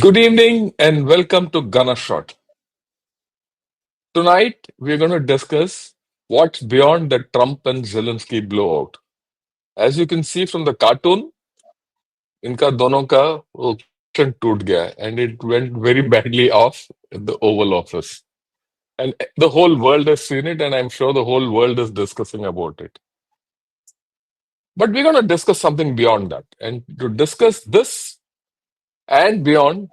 Good evening and welcome to Gunner Shot. Tonight we're going to discuss what's beyond the Trump and Zelensky blowout. As you can see from the cartoon, इनका दोनों का वो connection टूट गया and it went very badly off at the Oval Office. And the whole world has seen it, and I'm sure the whole world is discussing about it. But we're going to discuss something beyond that. And to discuss this and beyond,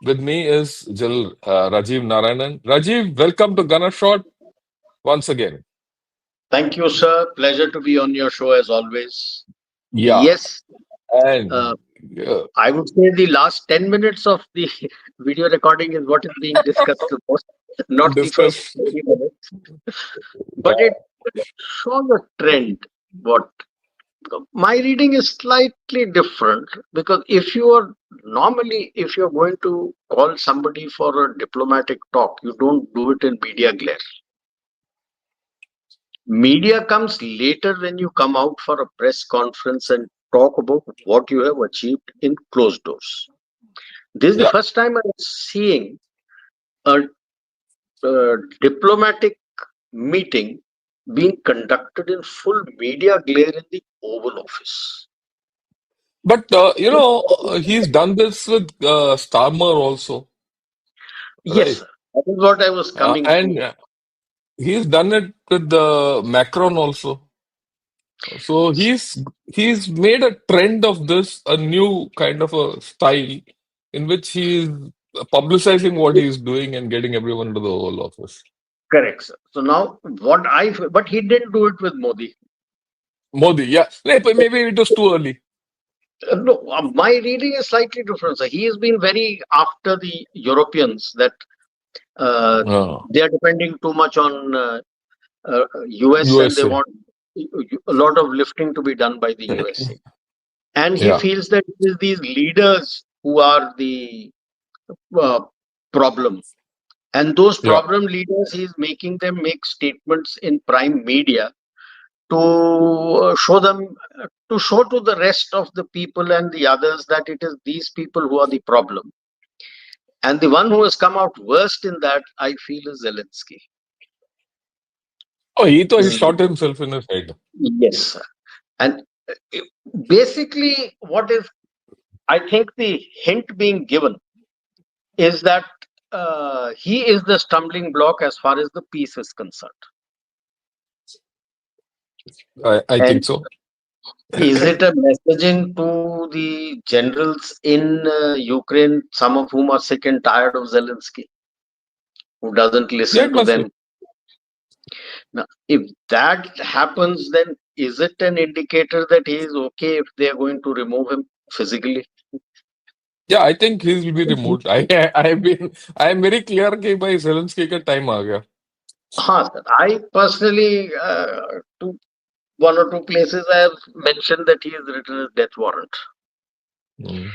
with me is Rajiv Narayanan. Rajiv, welcome to Gunner Shot once again. Thank you, sir. Pleasure to be on your show as always. Yeah. Yes, And I would say the last 10 minutes of the video recording is what is being discussed the most, not the first discuss. 20 minutes. But it shows a trend. What my reading is slightly different because if you're going to call somebody for a diplomatic talk, you don't do it in media glare. Media comes later when you come out for a press conference and talk about what you have achieved in closed doors. This is the Yeah. first time I'm seeing a diplomatic meeting being conducted in full media glare in the Oval Office. But, he's done this with Starmer also, Yes, right? sir. That is what I was coming And to. he's done it with Macron also. So he's made a trend of this, a new kind of a style in which he's publicizing what he's doing and getting everyone to the Oval Office. Correct, sir. So now but he didn't do it with Modi. Modi, yeah. But maybe it was too early. No, my reading is slightly different, sir. He has been very after the Europeans that Oh, they are depending too much on US and they USA. want a lot of lifting to be done by the USA. And he Yeah. feels that it is these leaders who are the uh, problem. And those Yeah. problem leaders, he is making them make statements in prime media to show them, to show to the rest of the people and the others that it is these people who are the problem. And the one who has come out worst in that, I feel, is Zelensky. Oh, he shot himself in his head. Yes, sir. And basically, what is, I think, the hint being given is that he is the stumbling block as far as the peace is concerned. I And think so. is it a messaging to the generals in Ukraine, some of whom are sick and tired of Zelensky, who doesn't Yeah, listen it to must be. them? Now, if that happens, then is it an indicator that he is okay if they are going to remove him physically? Yeah, I think he will be removed. I am very clear कि भाई Zelensky का time आ गया. Sir. I personally, to one or two places, I have mentioned that he has written his death warrant. Mm.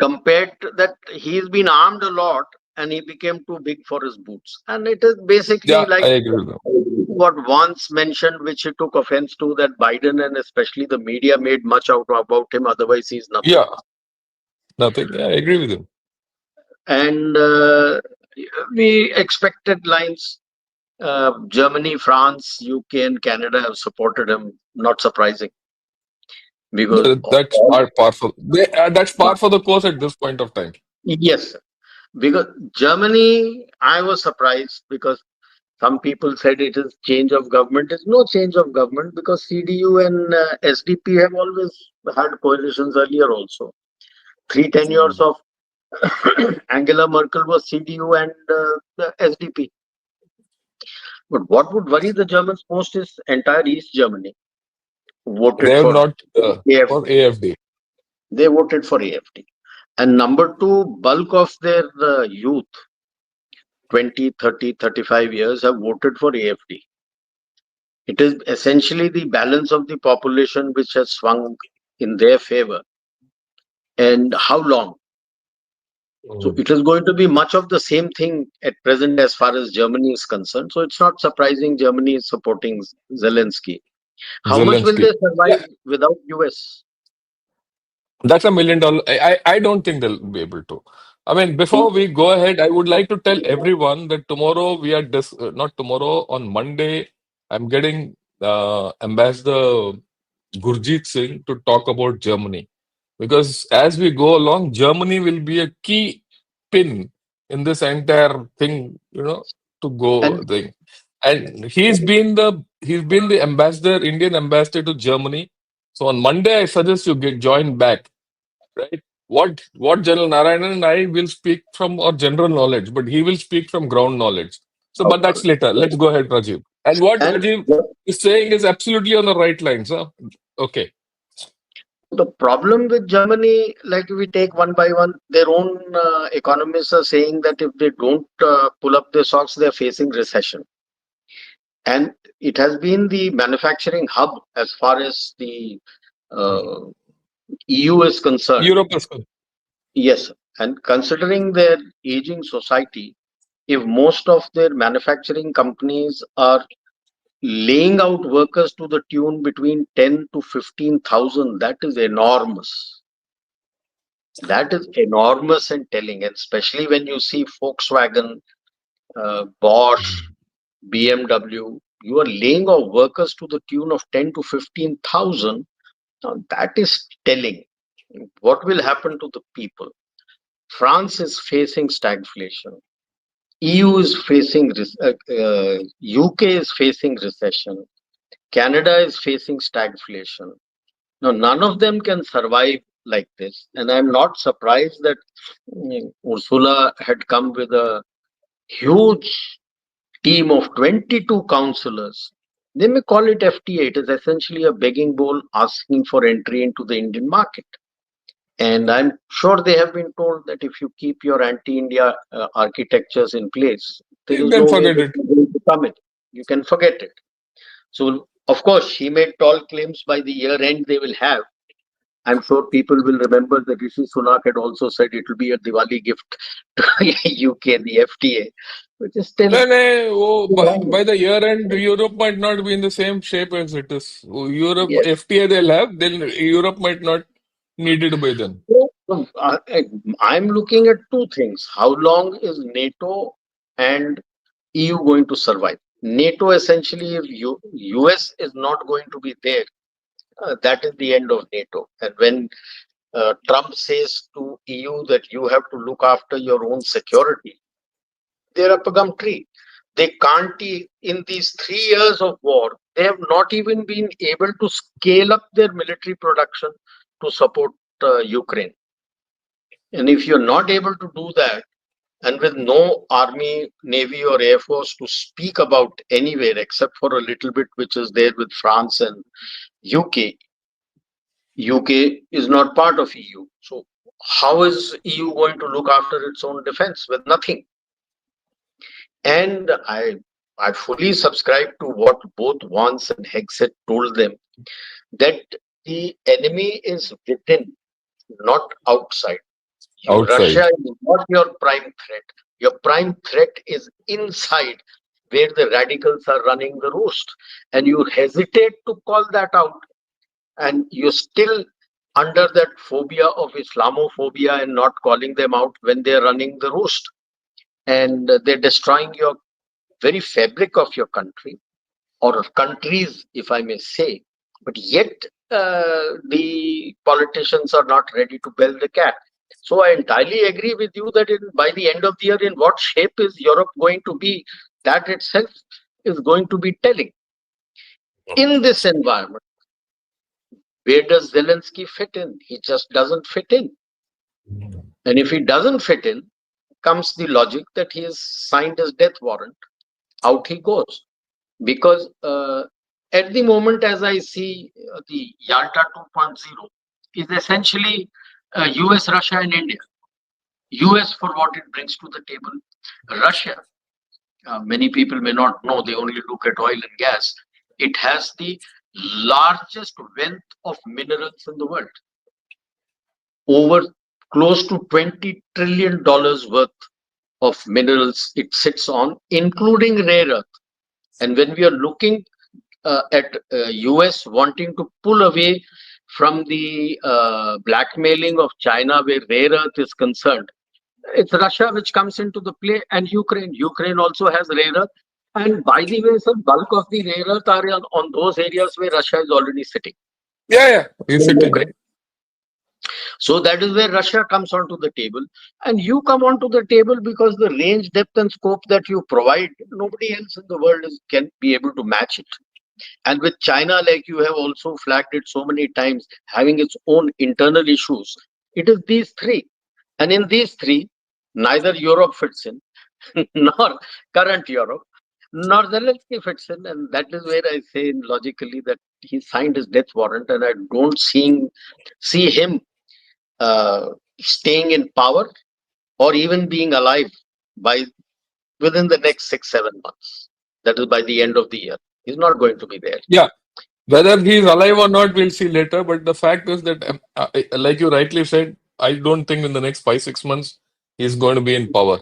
Compared to that, he's been armed a lot and he became too big for his boots. And it is basically Yeah, I like agree with that. what once mentioned, which he took offense to, that Biden and especially the media made much out about him. Otherwise, he's nothing. Yeah, nothing. Yeah, I agree with him. And we expected lines. Germany, France, UK, and Canada have supported him. Not surprising, because That's that's par for the course at this point of time. yes, because Germany, I was surprised because some people said it is change of government. It's no change of government because CDU and SDP have always had coalitions earlier also. 3 tenures of Angela Merkel was CDU and the SDP. But what would worry the Germans most is entire East Germany voted They have for not AFD. for AFD. They voted for AFD. And number two, bulk of their youth, 20, 30, 35 years, have voted for AFD. It is essentially the balance of the population which has swung in their favor. And how long? So it is going to be much of the same thing at present as far as Germany is concerned. So it's not surprising Germany is supporting Zelensky. How much will Zelensky. they survive without US? That's $1 million. I don't think they'll be able to. I mean, before we go ahead, I would like to tell everyone that tomorrow we are not tomorrow, on Monday, I'm getting Ambassador Gurjeet Singh to talk about Germany. Because as we go along, Germany will be a key pin in this entire thing, to go And thing. And he's been the ambassador, Indian ambassador to Germany. So on Monday, I suggest you get join back, right? What General Narayanan and I will speak from our general knowledge, but he will speak from ground knowledge. So, but that's later. Let's go ahead, Rajiv. And what and Rajiv is saying is absolutely on the right lines, huh? Okay. the problem with Germany, like we take one by one, their own economists are saying that if they don't pull up their socks, they're facing recession. And it has been the manufacturing hub as far as the uh, EU is concerned. Europe is good. Yes, and considering their aging society, if most of their manufacturing companies are laying out workers to the tune between 10 to 15,000, that is enormous. That is enormous and telling, and especially when you see Volkswagen, Bosch, BMW, you are laying off workers to the tune of 10 to 15,000. Now that is telling. What will happen to the people? France is facing stagflation. EU is facing, UK is facing recession. Canada is facing stagflation. Now, none of them can survive like this. And I'm not surprised that Ursula had come with a huge team of 22 councillors. They may call it FTA. It is essentially a begging bowl asking for entry into the Indian market. And I'm sure they have been told that if you keep your anti-India architectures in place, there You is can no way forget that it. you're going to come in. You can forget it. So, of course, she made tall claims by the year end they will have. I'm sure people will remember that Rishi Sunak had also said it will be a Diwali gift to UK, the FTA, which is still. No, no, by the year end, Europe might not be in the same shape as it is. Europe, Yes. FTA they'll have, then Europe might not need it by then. So, I'm looking at two things. How long is NATO and EU going to survive? NATO essentially, if US is not going to be there, that is the end of NATO. And when Trump says to EU that you have to look after your own security, they're up a gum tree. They can't, in these 3 years of war, they have not even been able to scale up their military production to support Ukraine. And if you're not able to do that, and with no army, navy, or air force to speak about anywhere except for a little bit which is there with France and UK, UK is not part of EU. So, how is EU going to look after its own defense with nothing? And I fully subscribe to what both Vance and Hegseth told them, that the enemy is within, not outside. Outside. Russia is not your prime threat. Your prime threat is inside, where the radicals are running the roost. And you hesitate to call that out. And you're still under that phobia of Islamophobia and not calling them out when they're running the roost. And they're destroying your very fabric of your country, or countries, if I may say. But yet, the politicians are not ready to bell the cat. So I entirely agree with you that by the end of the year, in what shape is Europe going to be, that itself is going to be telling. In this environment, where does Zelensky fit in? He just doesn't fit in. And if he doesn't fit in, comes the logic that he has signed his death warrant. Out he goes. Because at the moment, as I see, the Yalta 2.0 is essentially US, Russia, and India. US for what it brings to the table. Russia, many people may not know, they only look at oil and gas. It has the largest wealth of minerals in the world, over close to $20 trillion worth of minerals it sits on, including rare earth. And when we are looking at US wanting to pull away from the blackmailing of China where rare earth is concerned, It's Russia which comes into the play, and Ukraine. Ukraine also has rare earth. And by the way, sir, bulk of the rare earth are on those areas where Russia is already sitting. Yeah, yeah. He's In sitting Ukraine. there. So that is where Russia comes onto the table. And you come onto the table because the range, depth, and scope that you provide, nobody else in the world can be able to match it. And with China, like you have also flagged it so many times, having its own internal issues, it is these three. And in these three, neither Europe fits in, nor current Europe, nor Zelensky fits in. And that is where I say logically that he signed his death warrant, and I don't see him uh, staying in power or even being alive by within the next 6 7 months. That is by the end of the year. He's not going to be there. Yeah. Whether he's alive or not, we'll see later. But the fact is that, like you rightly said, I don't think in the next 5 6 months he's going to be in power.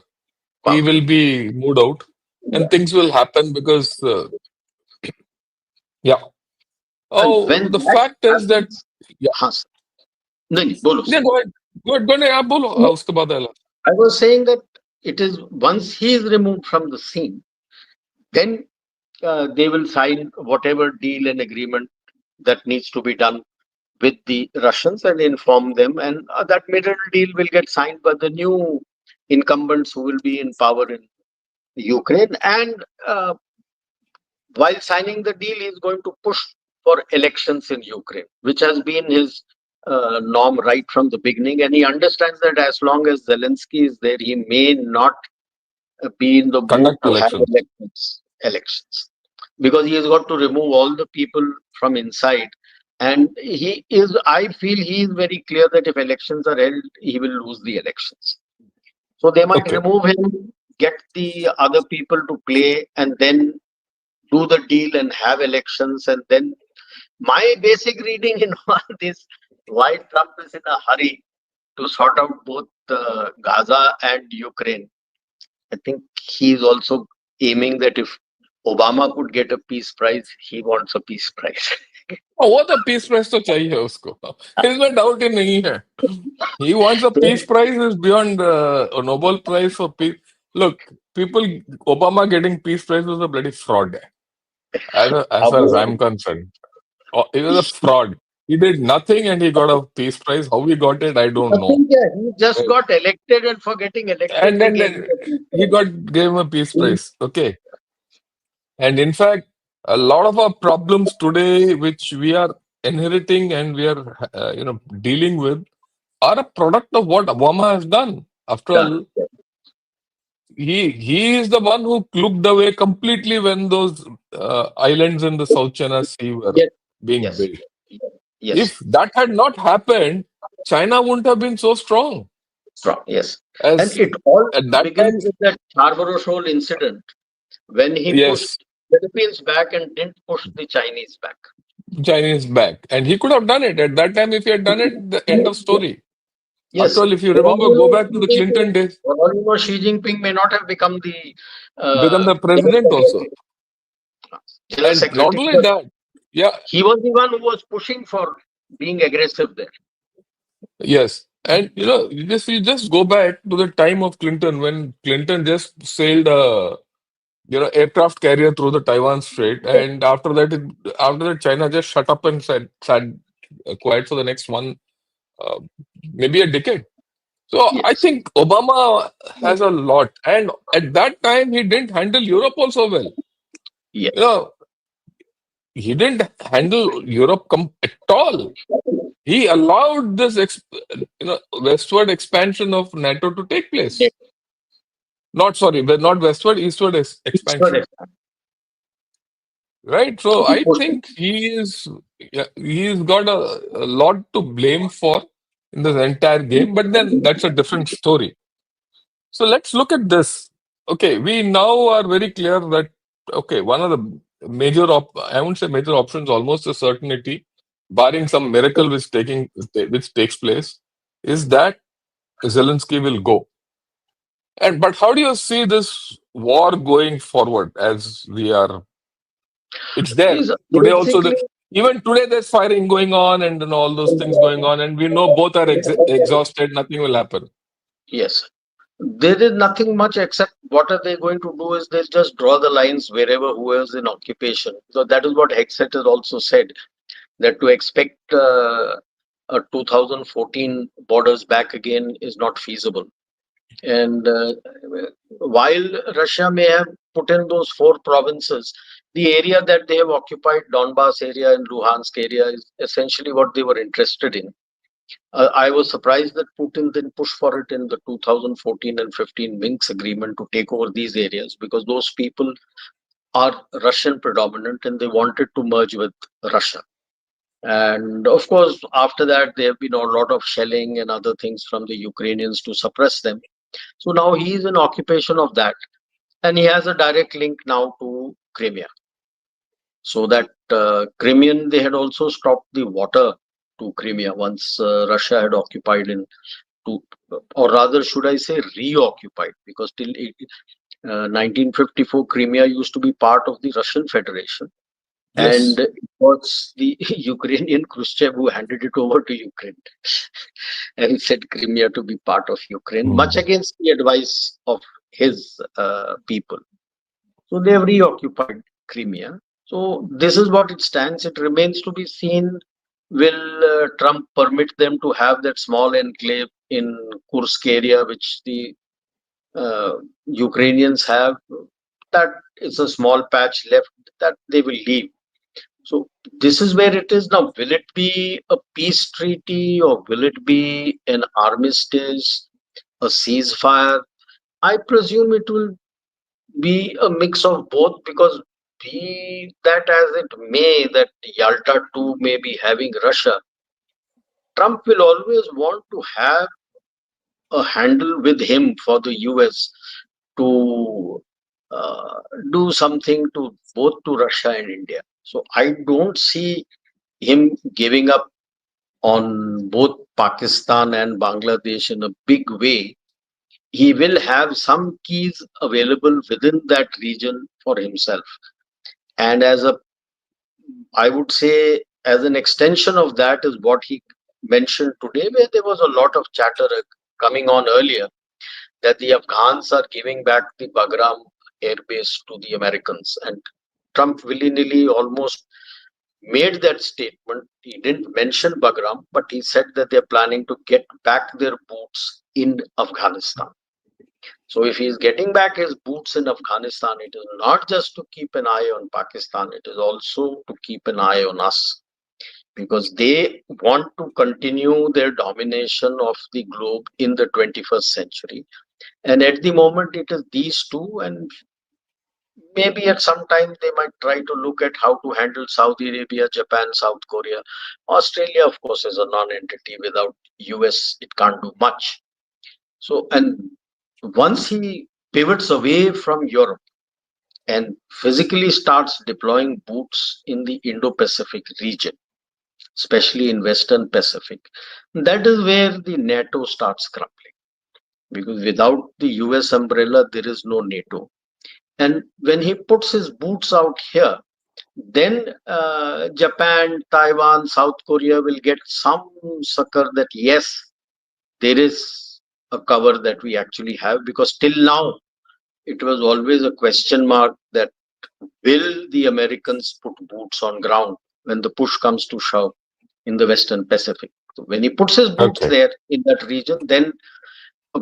He Wow. will be moved out, and Yeah. things will happen because, yeah. And Oh, when the that fact is that, happens, yeah. हाँ sir. नहीं बोलो Yeah, sir. go ahead. Go ahead. Go ahead. आप बोलो. No, उसके बाद आएगा. I was saying that it is once he is removed from the scene, then they will sign whatever deal and agreement that needs to be done with the Russians and inform them, and that middle deal will get signed by the new incumbents who will be in power in Ukraine. And while signing the deal, he is going to push for elections in Ukraine, which has been his norm right from the beginning. And he understands that as long as Zelensky is there, he may not be in the mood Conduct to have elections. elections, because he has got to remove all the people from inside. And I feel he is very clear that if elections are held, he will lose the elections. So they might Okay. remove him, get the other people to play, and then do the deal and have elections. And then my basic reading in all this, why Trump is in a hurry to sort out both Gaza and Ukraine, I think he's also aiming that if Obama could get a peace prize, he wants a peace prize. Oh, what a peace prize तो चाहिए उसको. इसमें doubt ही नहीं है. He wants a peace prize is beyond a Nobel Prize for peace. Look, people, Obama getting peace prize was a bloody fraud. As far as I'm concerned, it was a fraud. He did nothing and he got a peace prize. How he got it, I don't know. Nothing, yeah, he just got elected, and for getting elected, And they then, gave him then a peace he prize. gave him a peace prize. Okay. And in fact, a lot of our problems today, which we are inheriting and we are, dealing with, are a product of what Obama has done. After Done. all, he is the one who looked away completely when those islands in the South China Sea were Yes, being yes, built. yes, If that had not happened, China wouldn't have been so strong. strong, yes. And As it all at that begins time, with that Scarborough Shoal incident when he pushed yes, Philippines back and didn't push the Chinese back. Chinese back, and he could have done it at that time. If he had done it, the end of story. After Yes, all, if you for all remember, you go know, back to the Clinton days, Xi Jinping may not have become the become the general president also, secretary. General and not secretary, only but that, yeah, he was the one who was pushing for being aggressive there. yes, and you just go back to the time of Clinton when Clinton just sailed a aircraft carrier through the Taiwan Strait, and after that China just shut up and sat quiet for the next uh, maybe a decade. So I Yes, think Obama has a lot, and at that time he didn't handle Europe also well. You yes, know, he didn't handle Europe at all. He allowed this westward expansion of NATO to take yes. place. Not sorry, but not westward, eastward It's expansion. correct. Right. So He I pushed it. think he's got a lot to blame for in this entire game, but then that's a different story. So let's look at this. Okay, we now are very clear that okay, one of the I won't say major options, almost a certainty, barring some miracle which takes place, is that Zelensky will go. And but how do you see this war going forward as we are? It's there He's today also. basically, Even today, there's firing going on and all those things going on, and we know both are exhausted. Nothing will happen. yes. There is nothing much except what are they going to do is they'll just draw the lines wherever whoever's in occupation. So that is what Hexet has also said, that to expect a 2014 borders back again is not feasible. And while Russia may have put in those four provinces, the area that they have occupied, Donbass area and Luhansk area, is essentially what they were interested in. I was surprised that Putin then pushed for it in the 2014 and 15 Minsk agreement to take over these areas, because those people are Russian predominant and they wanted to merge with Russia. And of course, after that, there have been a lot of shelling and other things from the Ukrainians to suppress them. So now he is in occupation of that. And he has a direct link now to Crimea. So that Crimean, they had also stopped the water to Crimea once Russia had occupied in to, or rather, should I say, reoccupied, because till 1954, Crimea used to be part of the Russian Federation. And Yes. it was the Ukrainian Khrushchev who handed it over to Ukraine and said Crimea to be part of Ukraine, much Mhm. against the advice of his people. So they have reoccupied Crimea. So this is what it stands. It remains to be seen. Will Trump permit them to have that small enclave in Kursk area, which the Ukrainians have? That is a small patch left that they will leave. So this is where it is now. Will it be a peace treaty or will it be an armistice, a ceasefire? I presume it will be a mix of both, because be that as it may, that Yalta 2 may be having Russia, Trump will always want to have a handle with him for the US to uh, do something to both to Russia and India. So I don't see him giving up on both Pakistan and Bangladesh in a big way. He will have some keys available within that region for himself. And as a, I would say, as an extension of that is what he mentioned today, where there was a lot of chatter coming on earlier, that the Afghans are giving back the Bagram airbase to the Americans. And Trump willy nilly almost made that statement. He didn't mention Bagram, but he said that they're planning to get back their boots in Afghanistan. So if he's getting back his boots in Afghanistan, it is not just to keep an eye on Pakistan, it is also to keep an eye on us, because they want to continue their domination of the globe in the 21st century. And at the moment, it is these two, and maybe at some time they might try to look at how to handle Saudi Arabia, Japan, South Korea. Australia, of course, is a non-entity. Without US, it can't do much. So, and once he pivots away from Europe and physically starts deploying boots in the Indo-Pacific region, especially in Western Pacific, that is where the NATO starts crumbling. Because without the US umbrella, there is no NATO. And when he puts his boots out here, then Japan, Taiwan, South Korea will get some succor that yes, there is a cover that we actually have, because till now it was always a question mark that will the Americans put boots on ground when the push comes to shove in the Western Pacific. So when he puts his boots Okay. there in that region, then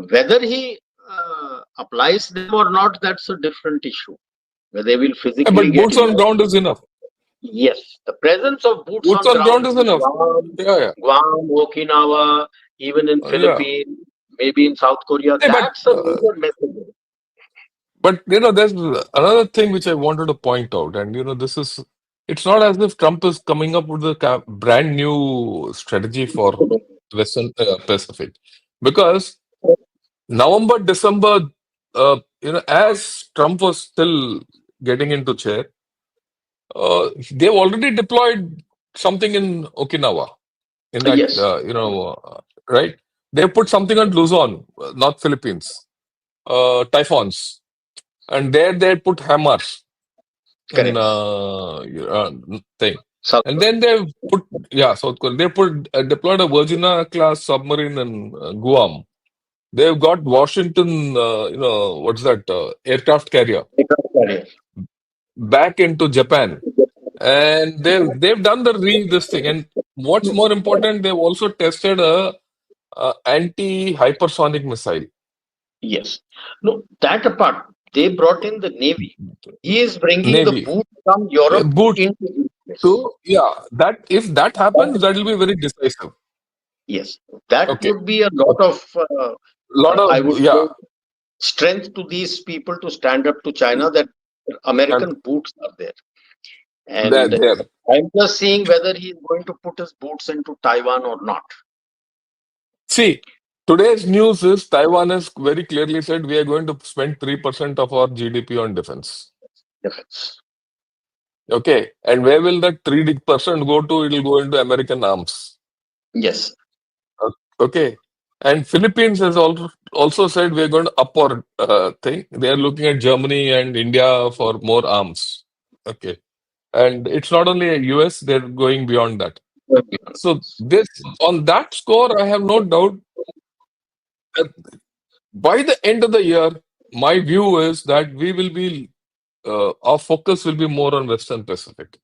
whether he applies them or not, that's a different issue. Whether they will physically But get boots on enough. ground is enough. Yes, the presence of boots Boots on on ground ground is in enough. Yeah, yeah, Okinawa, even in yeah. Philippines, maybe in South Korea, Hey, that's a major message. but there's another thing which I wanted to point out, and this is, it's not as if Trump is coming up with a brand new strategy for Western Pacific, because November, December, as Trump was still getting into chair, they've already deployed something in Okinawa, in that, Yes, right? They put something on Luzon, North Philippines, typhoons, and there they put hammers in correct. thing, South and Korea. then they put, yeah, South Korea. They put deployed a Virginia class submarine in Guam. They've got Washington, what's that, aircraft carrier Aircraft carrier. back into Japan, and they've done this thing. And what's more important, they've also tested a anti-hypersonic missile. Yes. No, that apart, they brought in the Navy. He is bringing the Navy. boots from Europe Boots into the US. to, yeah, that if that happens, that will be very decisive. Yes, that Okay. would be a lot Okay. of, Lot I of, would yeah, say, strength to these people to stand up to China that and American boots are there. they're And there. I'm just seeing whether he's going to put his boots into Taiwan or not. See, today's news is Taiwan has very clearly said we are going to spend 3% of our GDP on defense. Defense. Okay. And where will that 3% go to? It will go into American arms. Yes. Okay. And Philippines has also said we are going to up our thing. They are looking at Germany and India for more arms. Okay. And it's not only US, they're going beyond that. So this on that score, I have no doubt that by the end of the year, my view is that we will be our focus will be more on Western Pacific.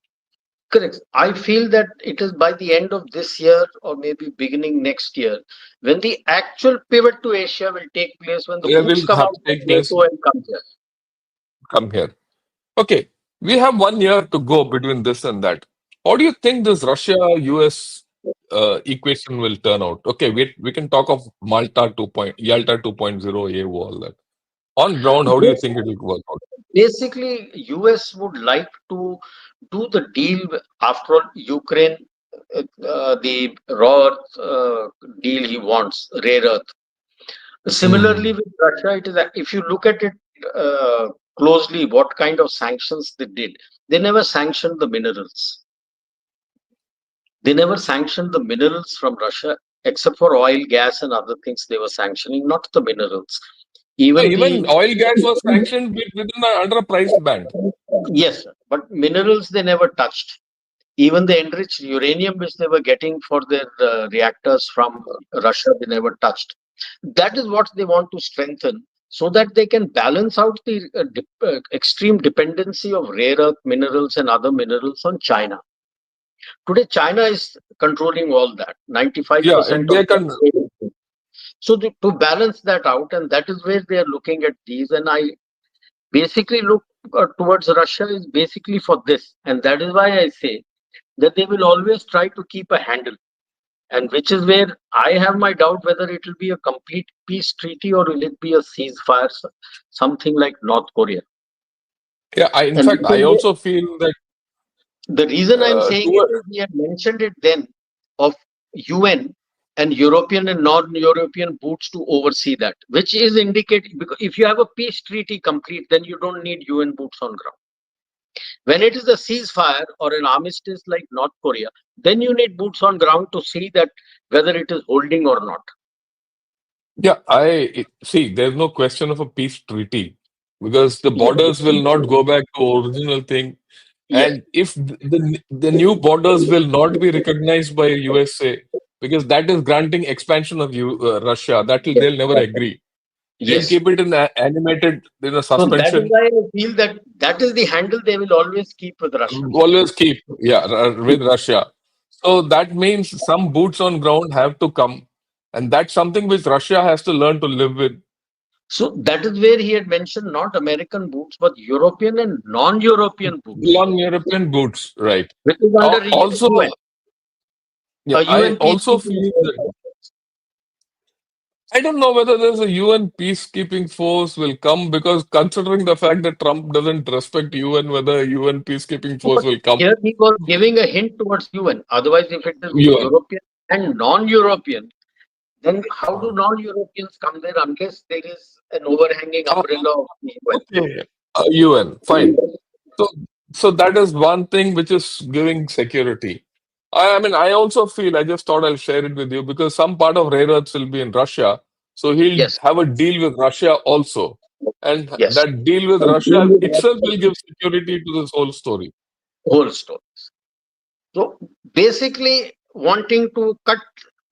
Correct. I feel that it is by the end of this year or maybe beginning next year when the actual pivot to Asia will take place, when the It boots will come have out to of take place. NATO and come here. Come here. Okay, we have 1 year to go between this and that. How do you think this Russia-US equation will turn out? Okay, we can talk of Yalta 2.0, all that. On ground, how do you think it will work out? Basically, US would like to do the deal after all Ukraine, the raw earth deal he wants, rare earth. Similarly, Hmm. with Russia, it is if you look at it closely, what kind of sanctions they did. They never sanctioned the minerals. They never sanctioned the minerals from Russia, except for oil, gas, and other things they were sanctioning, not the minerals. No, Even even the oil gas was sanctioned within the under a priced band. yes, sir, but minerals they never touched. Even the enriched uranium which they were getting for their reactors from Russia, they never touched. That is what they want to strengthen so that they can balance out the extreme dependency of rare earth minerals and other minerals on China. Today, China is controlling all that, Yeah, 95% and of they can. the. So to balance that out, and that is where they are looking at these. And I basically look towards Russia is basically for this. And that is why I say that they will always try to keep a handle. And which is where I have my doubt whether it will be a complete peace treaty or will it be a ceasefire, something like North Korea. Yeah, in And fact, I also feel that the reason I'm saying it toward, is we have mentioned it then of UN and European and non-European boots to oversee that, which is indicated because if you have a peace treaty complete, then you don't need UN boots on ground. When it is a ceasefire or an armistice like North Korea, then you need boots on ground to see that whether it is holding or not. yeah, see. There's no question of a peace treaty because the Yes. borders will not go back to original thing. Yes. And if the new borders will not be recognized by USA because that is granting expansion of Russia, they'll never agree. They'll Yes. keep it in animated in a So that is suspension. why I feel that that is the handle they will always keep with Russia. Always keep, yeah, with Russia. So that means some boots on ground have to come, and that's something which Russia has to learn to live with. So that is where he had mentioned not American boots, but European and non-European boots, Long European boots, right? which is under Also, UN, yeah, a I UN also peacekeeping feel force. that I don't know whether there's a UN peacekeeping force will come because considering the fact that Trump doesn't respect UN, whether UN peacekeeping force But will come. here he was giving a hint towards UN. Otherwise, if it is UN. European and non-European, then how do non-Europeans come there unless there is an overhanging Uh, umbrella of the UN? okay. UN, fine. So, so that is one thing which is giving security. I mean, I also feel, I just thought I'll share it with you because some part of rare earths will be in Russia. So he'll Yes, have a deal with Russia also. And yes. that deal with Russia itself will give security to this whole story. Whole story. So basically, wanting to cut.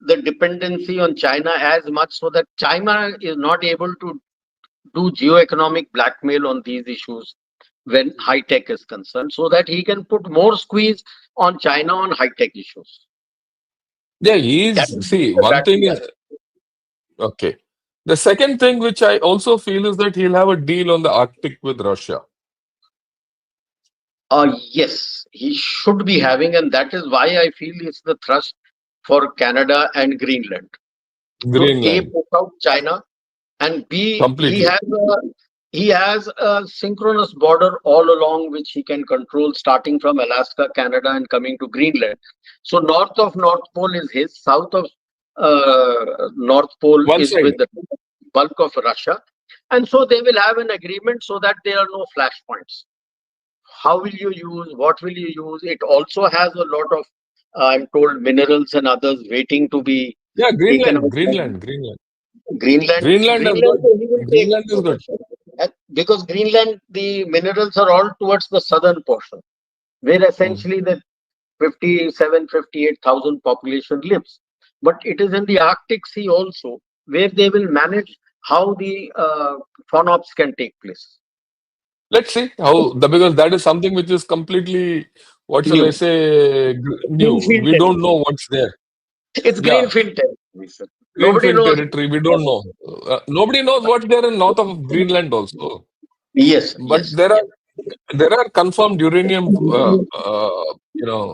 the dependency on China as much so that China is not able to do geo-economic blackmail on these issues when high tech is concerned, so that he can put more squeeze on China on high tech issues. Yeah, That he's is see the one thing battle is line. okay. The second thing which I also feel is that he'll have a deal on the Arctic with Russia. Yes, he should be having, and that is why I feel it's the thrust for Canada and Greenland to A, Greenland put out China, and B, completely. he has a synchronous border all along which he can control, starting from Alaska, Canada, and coming to Greenland. So north of North Pole is his, south of North Pole One is side. with the bulk of Russia, and so they will have an agreement so that there are no flashpoints. How will you use? What will you use? It also has a lot of, I'm told, minerals and others waiting to be Yeah, taken Greenland, out. Greenland, Greenland. Greenland, Greenland has got he will take Greenland is good. possession. Because Greenland, the minerals are all towards the southern portion, where Mm. essentially the 57, 58,000 population lives. But it is in the Arctic Sea also where they will manage how the FONOPS can take place. Let's see how the because that is something which is completely what shall I New. say new. Greenfield We don't know territory. what's there. It's Yeah, greenfield territory, sir. Nobody greenfield knows. territory. We don't know. Nobody knows what's there in north of Greenland also. Yes, But yes, there yes. are confirmed uranium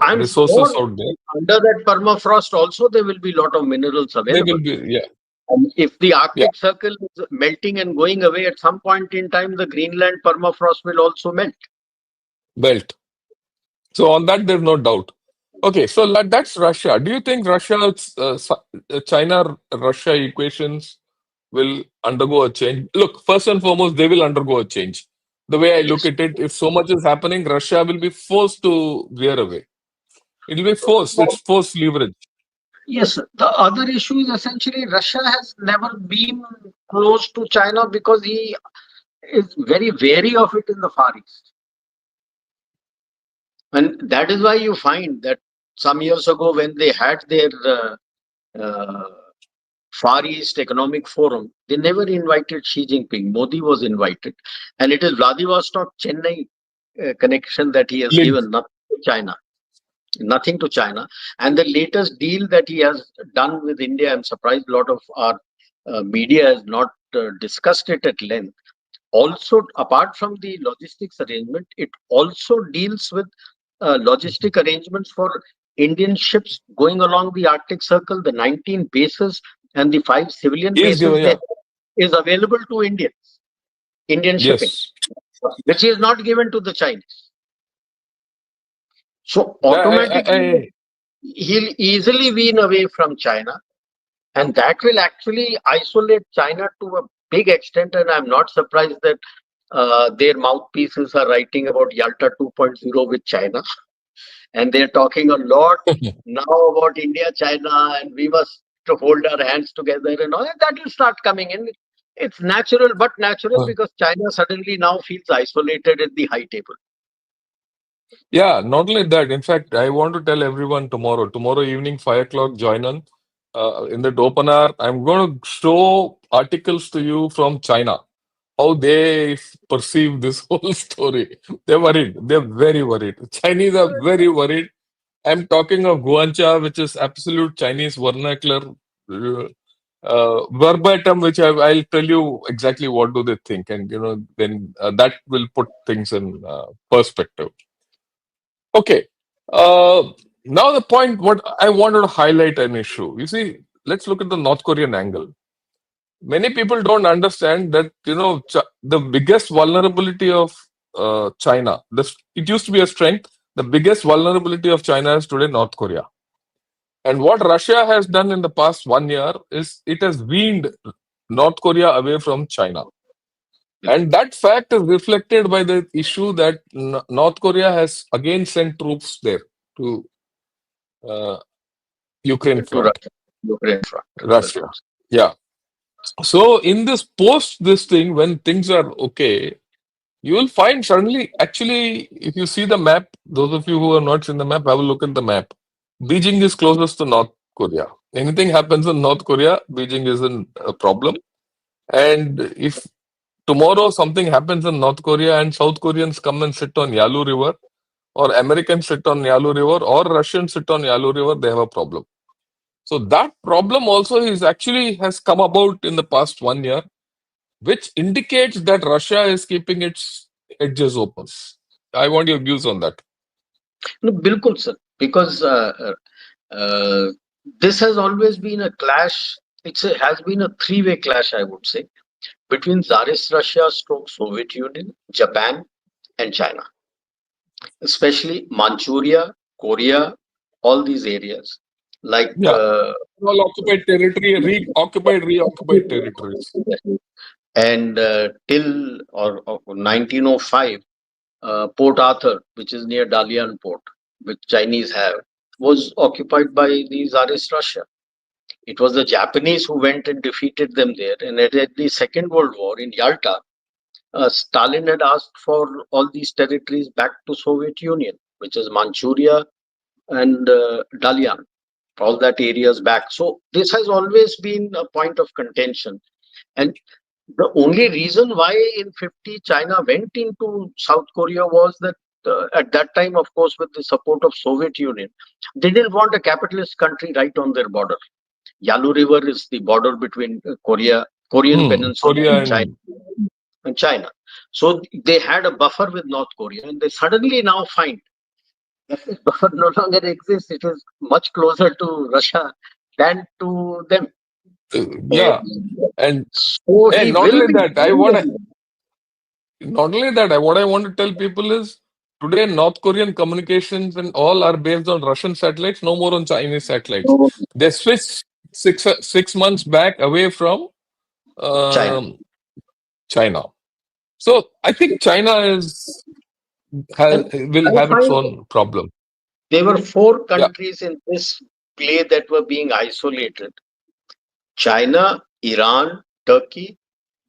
I'm resources sure out there. under that permafrost also there will be a lot of minerals They available. will be And if the yeah Arctic Circle is melting and going away at some point in time, the Greenland permafrost will also melt. belt. So on that there's no doubt. Okay, so that's Russia. Do you think China Russia equations will undergo a change? Look, first and foremost, they will undergo a change. The way I look Yes. at it, if so much is happening, Russia will be forced to veer away. It will be forced. It's forced leverage. Yes. The other issue is essentially Russia has never been close to China because he is very wary of it in the Far East. And that is why you find that some years ago when they had their uh, Far East Economic Forum, they never invited Xi Jinping. Modi was invited. And it is Vladivostok Chennai connection that he has Link. given, nothing to China. Nothing to China. And the latest deal that he has done with India, I'm surprised a lot of our media has not discussed it at length. Also, apart from the logistics arrangement, it also deals with logistic arrangements for Indian ships going along the Arctic Circle, the 19 bases and the 5 civilian He is bases given, there yeah. is available to Indians, Indian shipping, Yes. which is not given to the Chinese. So I automatically he'll easily wean away from China, and that will actually isolate China to a big extent. And I'm not surprised that their mouthpieces are writing about Yalta 2.0 with China, and they're talking a lot now about India, China, and we must to hold our hands together and all that will start coming in. It's natural, but natural because China suddenly now feels isolated at the high table. Yeah, not only that. In fact, I want to tell everyone tomorrow evening, 5 o'clock, join on. In that open hour, I'm going to show articles to you from China, how they perceive this whole story. They're worried. They're very worried. Chinese are very worried. I'm talking of Guancha, which is absolute Chinese vernacular, verbatim, which I'll tell you exactly what do they think, and then that will put things in perspective. Okay. Uh, Now the point, what I wanted to highlight an issue. You see, let's look at the North Korean angle. Many people don't understand that the biggest vulnerability of China. It used to be a strength. The biggest vulnerability of China is today North Korea. And what Russia has done in the past 1 year is it has weaned North Korea away from China. And that fact is reflected by the issue that North Korea has again sent troops there to uh, Ukraine To front, Russia, Ukraine front. That's Russia. Yeah. So in this post this thing, when things are okay, you will find suddenly, actually, if you see the map, those of you who have not seen the map, have a look at the map. Beijing is closest to North Korea. Anything happens in North Korea, Beijing isn't a problem. And if tomorrow something happens in North Korea and South Koreans come and sit on Yalu River, or Americans sit on Yalu River, or Russians sit on Yalu River, they have a problem. So that problem also is actually has come about in the past 1 year, which indicates that Russia is keeping its edges open. I want your views on that. No, bilkul, sir. Because uh, this has always been a clash. Has been a three-way clash, I would say, between Tsarist Russia, stroke Soviet Union, Japan, and China, especially Manchuria, Korea, all these areas. Like Yeah, all occupied territory, reoccupied territories. and till or 1905, Port Arthur, which is near Dalian Port, which Chinese have, was occupied by the Tsarist Russia. It was the Japanese who went and defeated them there. And at the Second World War in Yalta, Stalin had asked for all these territories back to Soviet Union, which is Manchuria and Dalian, all that areas back. So this has always been a point of contention. And the only reason why in 50 China went into South Korea was that at that time, of course, with the support of Soviet Union, they didn't want a capitalist country right on their border. Yalu River is the border between Korean Peninsula Korea China and and China. So they had a buffer with North Korea, and they suddenly now find that this buffer no longer exists. It is much closer to Russia than to them. yeah, and So he and not will only be. that, what I want to tell people is today North Korean communications and all are based on Russian satellites, no more on Chinese satellites. They switched 6 months back away from China. um, China. So I think China is And will I have its find own problem. there were four Yeah, countries in this play that were being isolated: China, Iran, Turkey,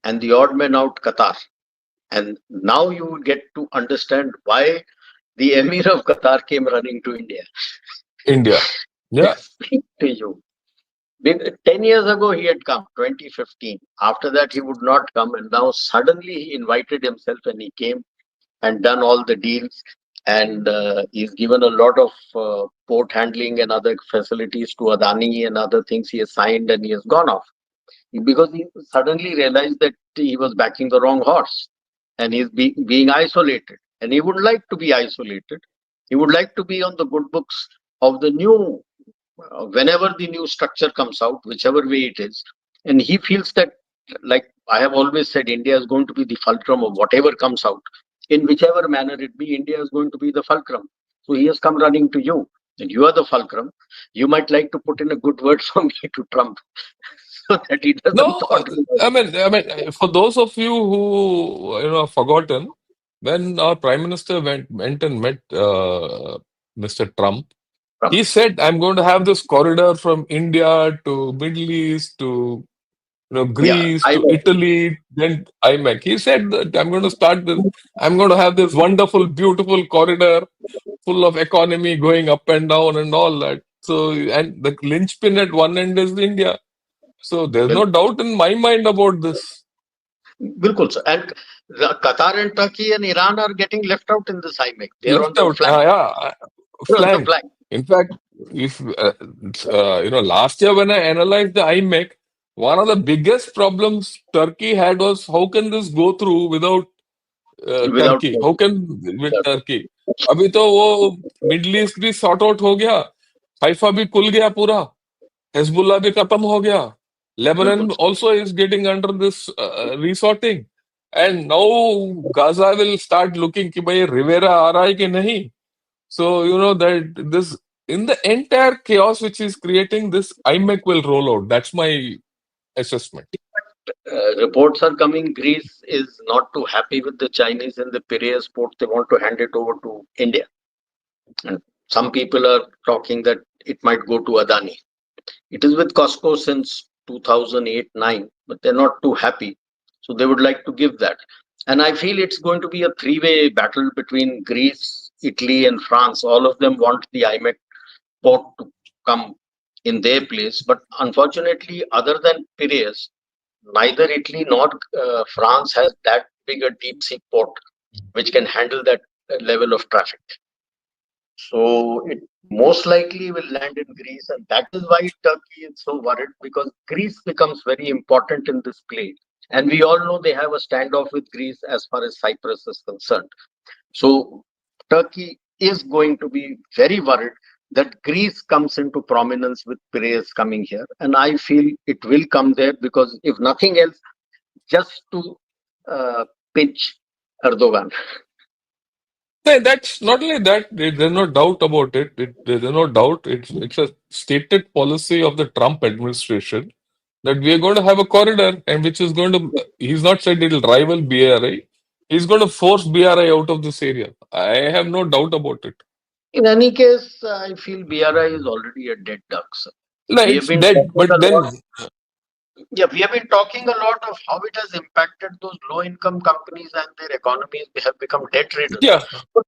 and the odd man out Qatar. And now you will get to understand why the Emir of Qatar came running to India. India. Yeah, Speak to you. 10 years ago, he had come, 2015. After that, he would not come. And now suddenly he invited himself and he came and done all the deals. And he's given a lot of port handling and other facilities to Adani and other things he has signed, and he has gone off because he suddenly realized that he was backing the wrong horse and he's being isolated. And he would like to be isolated. He would like to be on the good books of the new, whenever the new structure comes out, whichever way it is. And he feels that, like I have always said, India is going to be the fulcrum of whatever comes out. In whichever manner it be, India is going to be the fulcrum. So he has come running to you. And you are the fulcrum. You might like to put in a good word for me to Trump so that he doesn't no, thought. for those of you who have forgotten, when our prime minister went and met Mr. Trump, Trump. he said, "I'm going to have this corridor from India to Middle East to Yeah, Greece I to know. Italy, then IMEC." He said that I'm going to start this. I'm going to have this wonderful, beautiful corridor full of economy going up and down and all that. So, and the linchpin at one end is India. So there's no doubt in my mind about this. Bilkul, sir. And Qatar and Turkey and Iran are getting left out in this IMEC. They are on Left the out, flank. yeah, They're on the flank. flank. In fact, if last year when I analyzed the IMEC, one of the biggest problems Turkey had was how can this go through without Without Turkey how can with Turkey अभी तो वो middle east भी sort out हो गया Haifa भी खुल गया पूरा हिजबुल्लाह भी खत्म हो गया Bilkul, Lebanon sir. also is getting under this resorting and now Gaza will start looking कि भाई रिवेरा आ रहा है कि नहीं so that this in the entire chaos which is creating this IMEC will roll out. That's my assessment. Reports are coming. Greece is not too happy with the Chinese in the Piraeus port. They want to hand it over to India. And some people are talking that it might go to Adani. It is with Costco since 2008-9, but they're not too happy. So they would like to give that. And I feel it's going to be a three-way battle between Greece, Italy, and France. All of them want the IMEC port to come in their place. But unfortunately, other than Piraeus, neither Italy nor France has that big a deep sea port which can handle that level of traffic. So it most likely will land in Greece, and that is why Turkey is so worried, because Greece becomes very important in this play. And we all know they have a standoff with Greece as far as Cyprus is concerned. So Turkey is going to be very worried that Greece comes into prominence with Piraeus coming here. And I feel it will come there, because if nothing else, just to uh, pinch Erdogan. No, that's not only that. There's no doubt about it. There's no doubt. It's a stated policy of the Trump administration that we are going to have a corridor, and which is going to. He's not said it'll rival BRI. He's going to force BRI out of this area. I have no doubt about it. In any case, I feel BRI is already a dead duck, sir. No, We have it's been dead. talking a But lot. then, Yeah, we have been talking a lot of how it has impacted those low-income companies, and their economies have become debt-ridden. yeah, But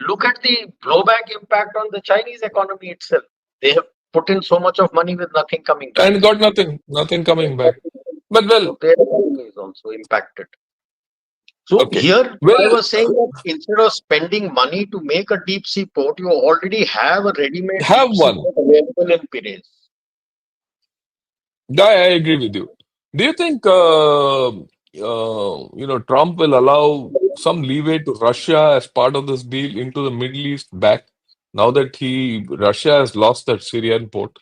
look at the blowback impact on the Chinese economy itself. They have put in so much of money with nothing coming back. and got nothing coming back. But well, So their economy is also impacted. So okay. here I Well, was saying that instead of spending money to make a deep sea port, you already have a ready-made have deep sea one. port available in Piraeus. Yeah, I agree with you. Do you think Trump will allow some leeway to Russia as part of this deal into the Middle East back now that he Russia has lost that Syrian port?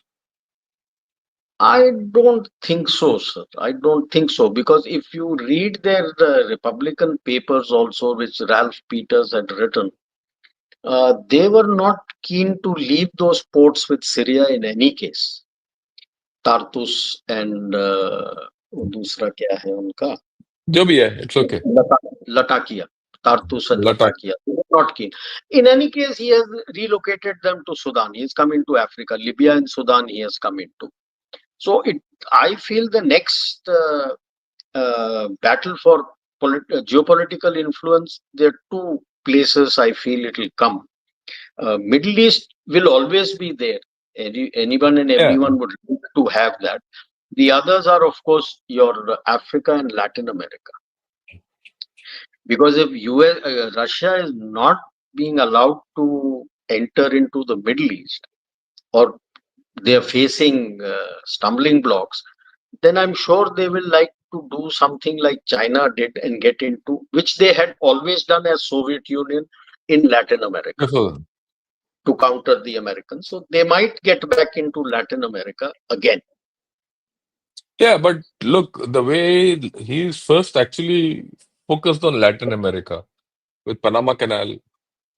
I don't think so, sir. I don't think so, because if you read their Republican papers also, which Ralph Peters had written, they were not keen to leave those ports with Syria in any case. Tartus and दूसरा क्या है उनका जो भी है, it's okay. Latakia, Tartus and Latak. Latakia. They were not keen. In any case, he has relocated them to Sudan. He has come into Africa. Libya and Sudan he has come into. So I feel the next battle for geopolitical influence, there are two places I feel it will come. Middle East will always be there. Anyone and Yeah, everyone would like to have that. The others are, of course, your Africa and Latin America. Because if Russia is not being allowed to enter into the Middle East, or they are facing stumbling blocks, then I'm sure they will like to do something like China did and get into, which they had always done as Soviet Union in Latin America before. to counter the Americans. So they might get back into Latin America again. Yeah, but look, the way he's first actually focused on Latin America with Panama Canal.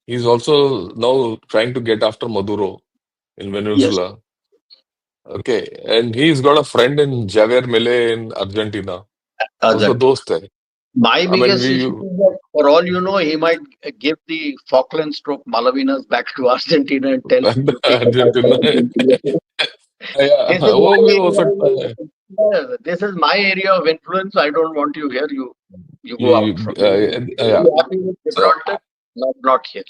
He's also now trying to get after Maduro in Yes. Venezuela. Okay, and he's got a friend in Javier Milei in Argentina. उसका Argentina. दोस्त है. My I mean, biggest issue is that, for all you know, he might give the Falkland stroke Malawinas back to Argentina and tell him you take it out of Argentina. Argentina. Yeah, This is वो my भी हो सकता है. area. This is my area of influence. I don't want you here. You go out You, from here. yeah. You're happy with So Gibraltar? Not here.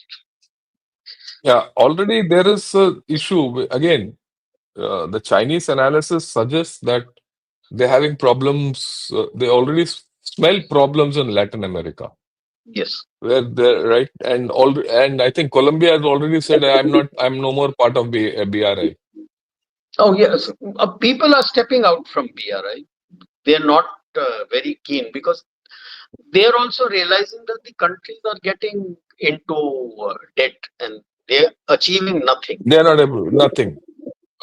yeah, already there is a issue. Again, the Chinese analysis suggests that they're having problems. They already smell problems in Latin America, Yes. where they're right, and I think Colombia has already said, I'm no more part of BRI. Oh yes. People are stepping out from BRI. They're not very keen, because they're also realizing that the countries are getting into debt, and they're achieving nothing. They're not able, nothing.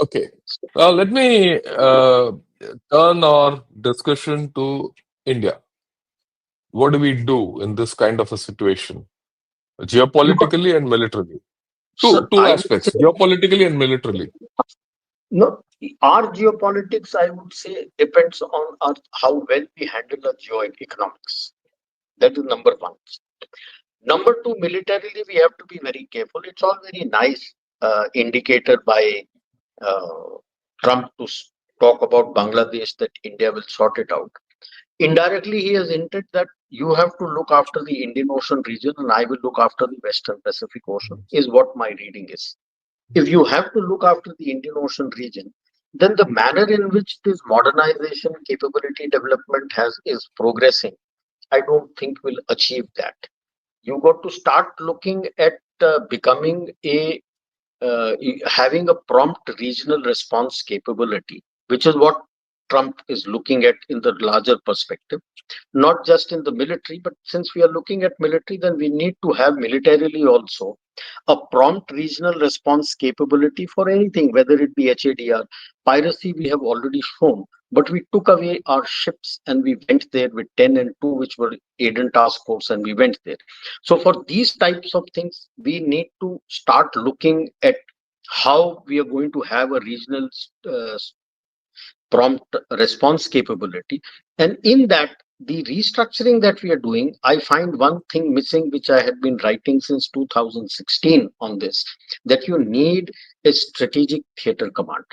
Okay. Now let me turn our discussion to India. What do we do in this kind of a situation, You got, geopolitically and militarily? Two so two I would say, aspects, geopolitically and militarily. no, our geopolitics, I would say, depends on how well we handle our geoeconomics. That is number one. Number two, militarily, we have to be very careful. It's all very nice indicator by uh, Trump to talk about Bangladesh, that India will sort it out. Indirectly, he has hinted that you have to look after the Indian Ocean region and I will look after the Western Pacific Ocean, is what my reading is. If you have to look after the Indian Ocean region, then the manner in which this modernization capability development has is progressing, I don't think will achieve that. You got to start looking at becoming a having a prompt regional response capability, which is what Trump is looking at in the larger perspective, not just in the military, but since we are looking at military, then we need to have militarily also a prompt regional response capability for anything, whether it be HADR. Piracy, we have already shown, but we took away our ships and we went there with 10 and 2, which were Aden Task Force, and we went there. So, for these types of things, we need to start looking at how we are going to have a regional prompt response capability. And in that, the restructuring that we are doing, I find one thing missing, which I had been writing since 2016 on this, that you need a strategic theater command.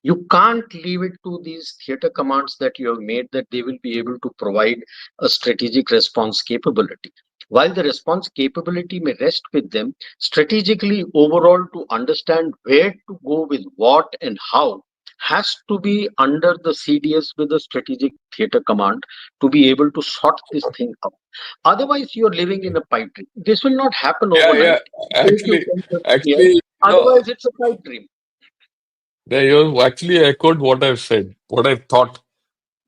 You can't leave it to these theater commands that you have made that they will be able to provide a strategic response capability. While the response capability may rest with them, strategically overall to understand where to go with what and how has to be under the CDS with a strategic theater command to be able to sort this thing out. Otherwise, you're living in a pipe dream. This will not happen Yeah, yeah. overnight. Take you Actually, 10, 15 years. actually, Otherwise, it's a pipe dream. yeah, you actually echoed what I've said, what I thought.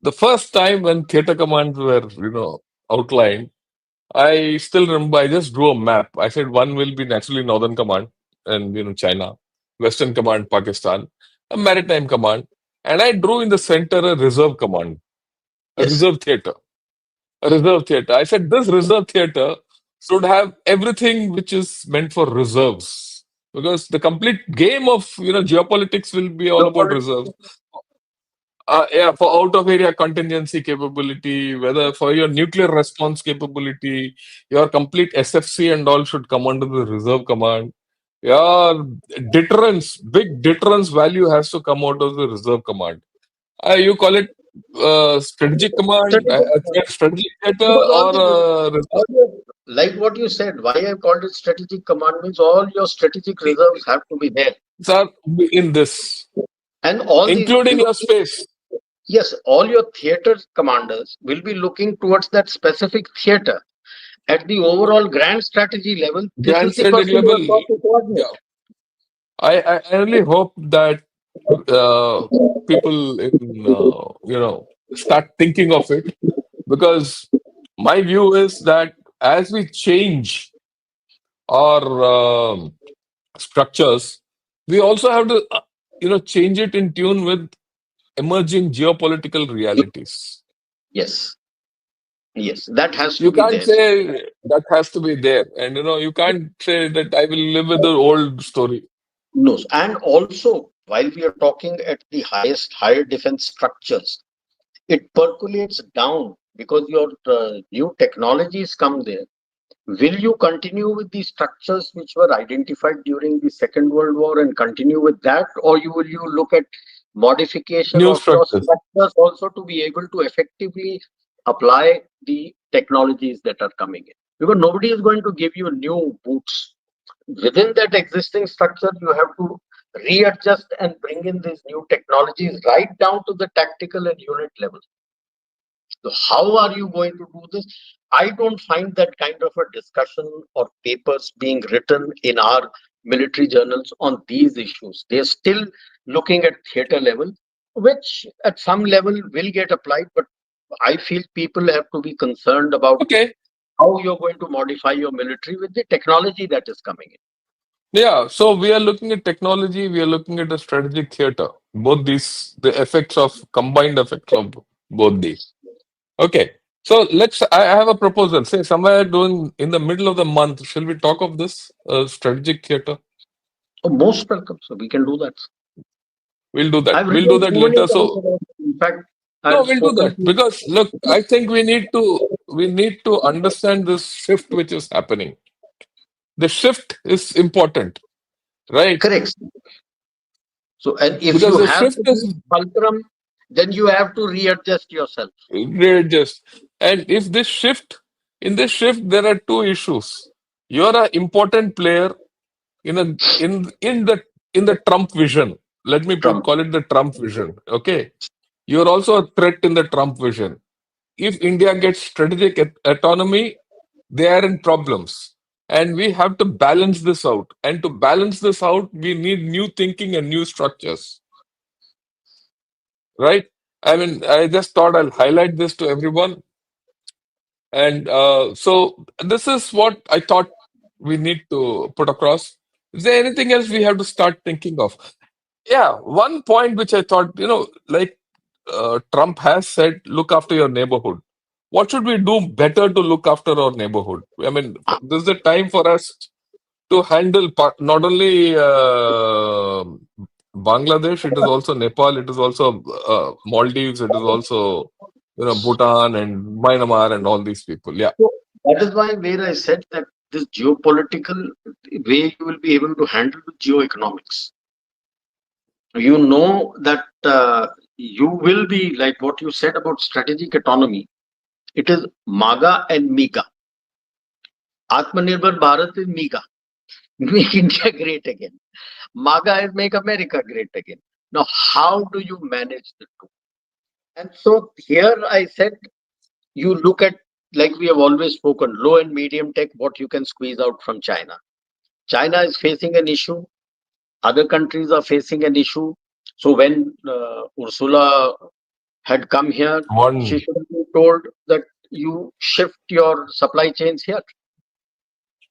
The first time when theater commands were, outlined, I still remember I just drew a map. I said one will be naturally Northern Command and China, Western Command, Pakistan, a Maritime Command, and I drew in the center a reserve command, a Yes. reserve theater, a reserve theater. I said this reserve theater should have everything which is meant for reserves, because the complete game of geopolitics will be all about reserves. Geopolitical. Yeah, for out of area contingency capability, whether for your nuclear response capability, your complete SFC and all should come under the reserve command. Your deterrence, big deterrence value has to come out of the reserve command. You call it strategic command, Strategic. strategic theater, Because or reserve. all your, like what you said, why I called it strategic command means all your strategic reserves have to be there. Are in this, And all these, including your space. yes, all your theater commanders will be looking towards that specific theater. At the overall grand strategy level, this is Grand the strategic person you level. have got to coordinate. Yeah, I really hope that uh, people start thinking of it, because my view is that as we change our structures, we also have to change it in tune with emerging geopolitical realities. Yes, yes, that has to You be can't there. say that has to be there, and you can't say that I will live with the old story. No, and also while we are talking at the highest, higher defense structures, it percolates down because your new technologies come there. Will you continue with the structures which were identified during the Second World War and continue with that, or will you look at modification New of your structures. structures also to be able to effectively apply the technologies that are coming in? Because nobody is going to give you new boots. Within that existing structure, you have to readjust and bring in these new technologies right down to the tactical and unit level. So how are you going to do this? I don't find that kind of a discussion or papers being written in our military journals on these issues. They're still looking at theater level, which at some level will get applied, but I feel people have to be concerned about Okay. how you're going to modify your military with the technology that is coming in. Yeah, so we are looking at technology, we are looking at a strategic theater. Both these, the effects of combined effects of both these. Okay, so I have a proposal. Say somewhere doing in the middle of the month, shall we talk of this strategic theater? So most welcome. So we can do that. We'll do that. I've We'll do written that so many later. times So about it. In fact, no, I've we'll do spoken that to. because look, I think we need to understand this shift which is happening. The shift is important, right? Correct. So, and if Because you the have shift to be is fulcrum, then you have to readjust yourself. readjust. And if this shift, there are two issues. You're an important player in a in the Trump vision. let me Trump. call it the Trump vision. Okay, you're also a threat in the Trump vision. If India gets strategic autonomy, they are in problems. And we have to balance this out. And to balance this out, we need new thinking and new structures, right? I mean, I just thought I'll highlight this to everyone. And so this is what I thought we need to put across. Is there anything else we have to start thinking of? Yeah, one point which I thought, like Trump has said, look after your neighborhood. What should we do better to look after our neighborhood? I mean, this is the time for us to handle not only Bangladesh, it is also Nepal, it is also Maldives, it is also Bhutan and Myanmar and all these people. Yeah, So that is why where I said that this geopolitical way you will be able to handle the geoeconomics. You know that you will be like what you said about strategic autonomy. It is MAGA and MIGA. Atmanirbhar Bharat is MIGA. Make India great again. MAGA is make America great again. Now, how do you manage the two? And so here I said, you look at, like we have always spoken, low and medium tech, what you can squeeze out from China. China is facing an issue. Other countries are facing an issue. So when Ursula had come here, she one, should have been told that you shift your supply chains here,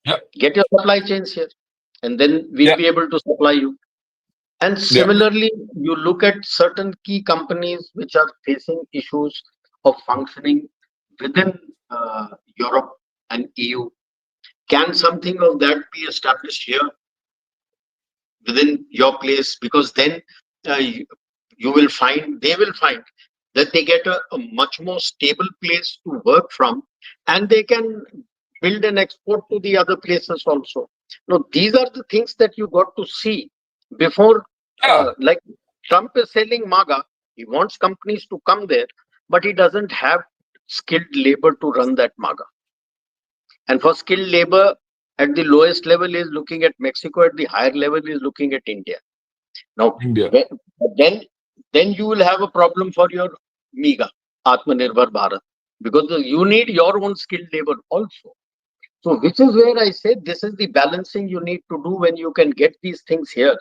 yeah, get your supply chains here, and then we'll yeah, be able to supply you. And yeah, similarly, you look at certain key companies which are facing issues of functioning within Europe and EU. Can something of that be established here within your place? Because then you will find, they will find that they get a much more stable place to work from, and they can build and export to the other places also. Now, these are the things that you got to see before, yeah. like Trump is selling MAGA, he wants companies to come there, but he doesn't have skilled labor to run that MAGA. And for skilled labor, at the lowest level is looking at Mexico, at the higher level is looking at India. Now, India. then then you will have a problem for your MEGA, Atmanirbhar Bharat, because you need your own skilled labor also. So, which is where I say this is the balancing you need to do when you can get these things here.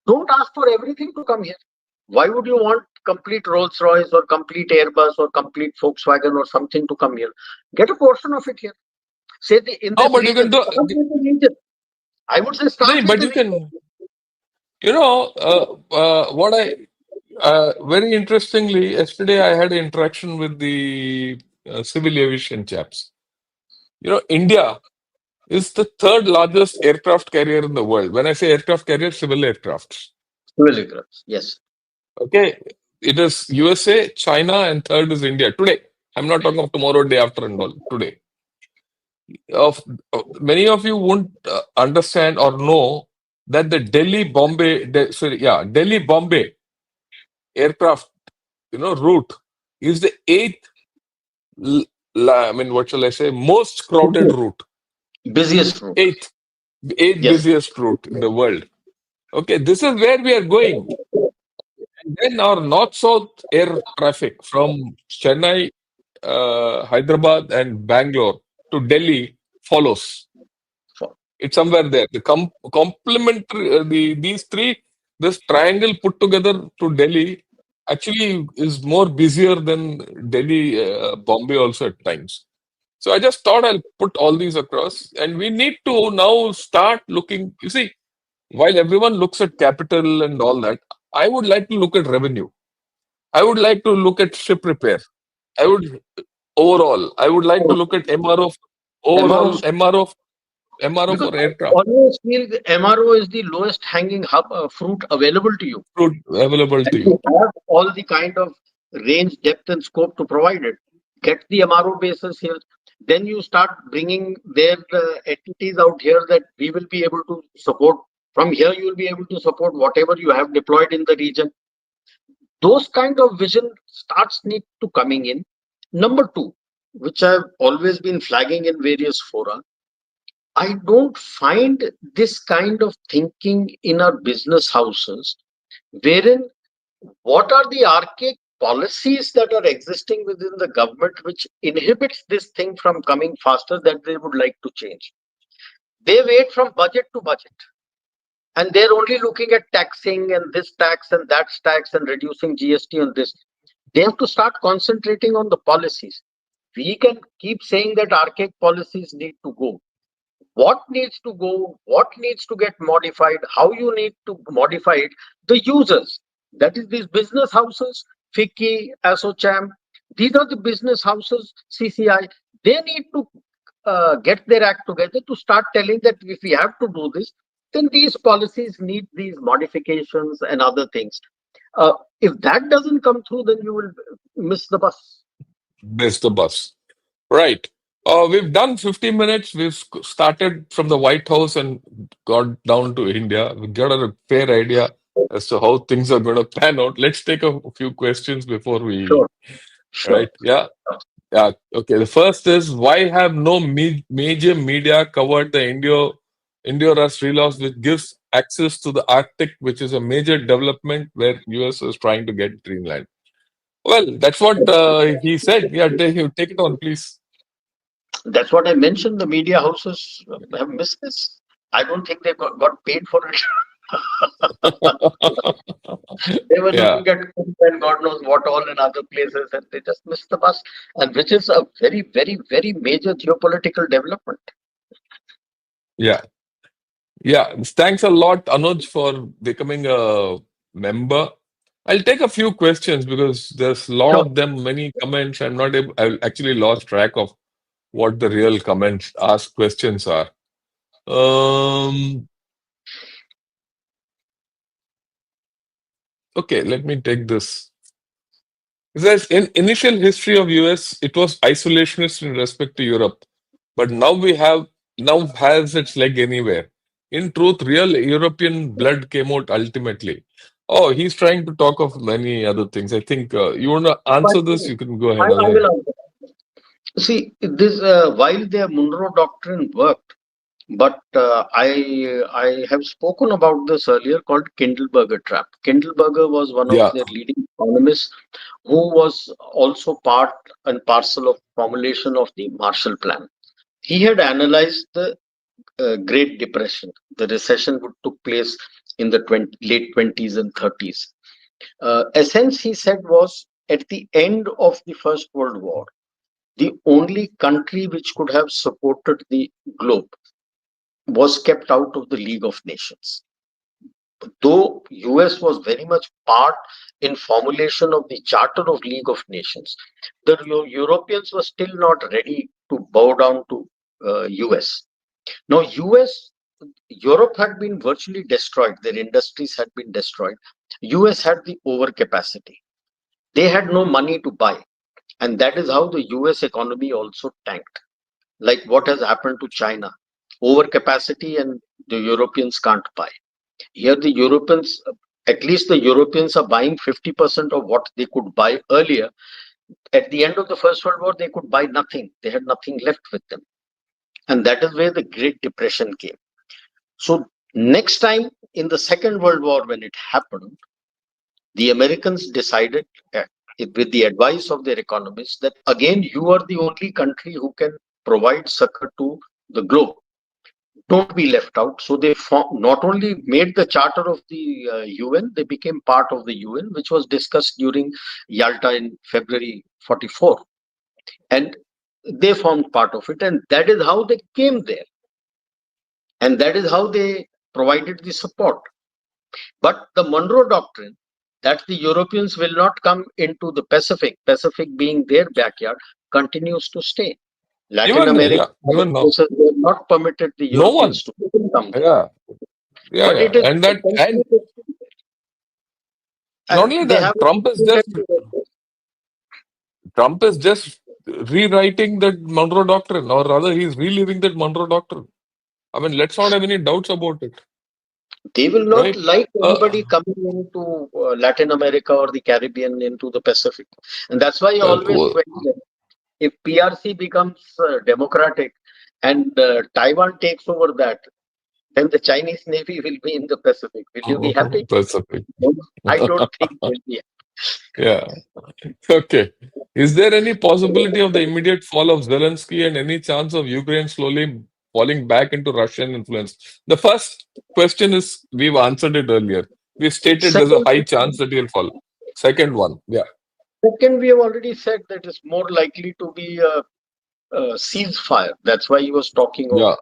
Don't ask for everything to come here. Why would you want complete Rolls Royce or complete Airbus or complete Volkswagen or something to come here? Get a portion of it here. Say in No, this but you region, can do. start with the region. I would say No, start with but the you region. can. What I very interestingly, yesterday I had an interaction with the civil aviation chaps. India is the third largest aircraft carrier in the world. When I say aircraft carrier, civil aircrafts. Milligrams. Yes. Okay, it is USA, China, and third is India. Today, I'm not talking of tomorrow, day after, and all. Today, of many of you won't understand or know that the Delhi Bombay aircraft, route is the eighth. I mean, what shall I say? Most crowded route. Busiest route. Eighth, eighth Yes. busiest route in the world. Okay, this is where we are going. And then our north-south air traffic from Chennai, Hyderabad, and Bangalore to Delhi follows. For- It's somewhere there. The complementary, these three, this triangle put together to Delhi actually is more busier than Delhi, Bombay also at times. So I just thought I'll put all these across, and we need to now start looking. You see, while everyone looks at capital and all that, I would like to look at revenue. I would like to look at ship repair. I would I would like to look at MRO, overall MRO. MRO Because for I aircraft, always feel the MRO is the lowest hanging fruit available to you. fruit available And to you you. have all the kind of range, depth, and scope to provide it. Get the MRO bases here. Then you start bringing their entities out here that we will be able to support. From here, you will be able to support whatever you have deployed in the region. Those kind of vision starts need to coming in. Number two, which I've always been flagging in various fora, I don't find this kind of thinking in our business houses wherein what are the archaic policies that are existing within the government which inhibits this thing from coming faster that they would like to change. They wait from budget to budget, and they're only looking at taxing and this tax and that tax and reducing GST on this. They have to start concentrating on the policies. We can keep saying that archaic policies need to go. What needs to go, what needs to get modified, how you need to modify it, the users, that is these business houses, FICCI, ASOCHAM, these are the business houses, CCI, they need to get their act together to start telling that if we have to do this, then these policies need these modifications and other things. If that doesn't come through, then you will miss the bus. Miss the bus. Right. We've done 50 minutes. We've started from the White House and got down to India. We got a fair idea as to how things are going to pan out. Let's take a few questions before we. Sure, Right. sure. Yeah. Yeah. Okay. The first is, why have no major media covered the Indo-Rus relaws, which gives access to the Arctic, which is a major development where US is trying to get Greenland? Well, that's what he said. Yeah. Take it on, please. That's what I mentioned. The media houses have missed this. I don't think they got paid for it. They were Yeah. looking at Kumbh and God knows what all in other places, and they just missed the bus. And which is a very, very, very major geopolitical development. Yeah. Yeah. Thanks a lot, Anuj, for becoming a member. I'll take a few questions because there's a lot Sure. of them, many comments. I'm not able, I actually lost track of what the real comments, asked questions are. Um, okay, let me take this. It says, in initial history of US, it was isolationist in respect to Europe, but now has its leg anywhere. In truth, real European blood came out ultimately. Oh, he's trying to talk of many other things. I think you want to But answer this, you can go ahead. I Otherwise, will answer. See, this while the Monroe Doctrine worked, but I have spoken about this earlier called Kindleberger trap. Kindleberger was one of yeah, their leading economists who was also part and parcel of formulation of the Marshall Plan. He had analyzed the Great Depression, the recession which took place in the late 20s and 30s. Essence, he said, was at the end of the First World War, the only country which could have supported the globe was kept out of the League of Nations. Though US was very much part in formulation of the Charter of League of Nations, the Europeans were still not ready to bow down to US. Now, Europe had been virtually destroyed. Their industries had been destroyed. US had the overcapacity. They had no money to buy. And that is how the US economy also tanked. Like what has happened to China. Overcapacity and the Europeans can't buy. Here the Europeans, at least the Europeans are buying 50% of what they could buy earlier. At the end of the First World War, they could buy nothing. They had nothing left with them. And that is where the Great Depression came. So next time in the Second World War, when it happened, the Americans decided, with the advice of their economists, that again you are the only country who can provide succor to the globe. Don't be left out. So they not only made the charter of the UN, they became part of the UN, which was discussed during Yalta in February 44, and they formed part of it, and that is how they came there, and that is how they provided the support. But the Monroe Doctrine, that the Europeans will not come into the Pacific being their backyard, continues to stay. Latin even America, yeah, other even now, places, they have not permitted the no one. Europeans to come there. Yeah, yeah, But yeah, it is and that, and not and only they that, have Trump is just rewriting that Monroe Doctrine, or rather, he's reliving that Monroe Doctrine. I mean, let's not have any doubts about it, they will not right? like Uh, anybody coming into Latin America or the Caribbean into the Pacific, and that's why I that always was, tell them, if PRC becomes democratic and Taiwan takes over that, then the Chinese Navy will be in the Pacific. Will you be happy? Pacific. I don't think they'll be. Yeah. Okay. Is there any possibility of the immediate fall of Zelensky and any chance of Ukraine slowly falling back into Russian influence? The first question is we've answered it earlier. We stated there's a Second, high chance that he'll fall. Second one, yeah, second, we have already said that it's more likely to be a ceasefire. That's why he was talking of yeah,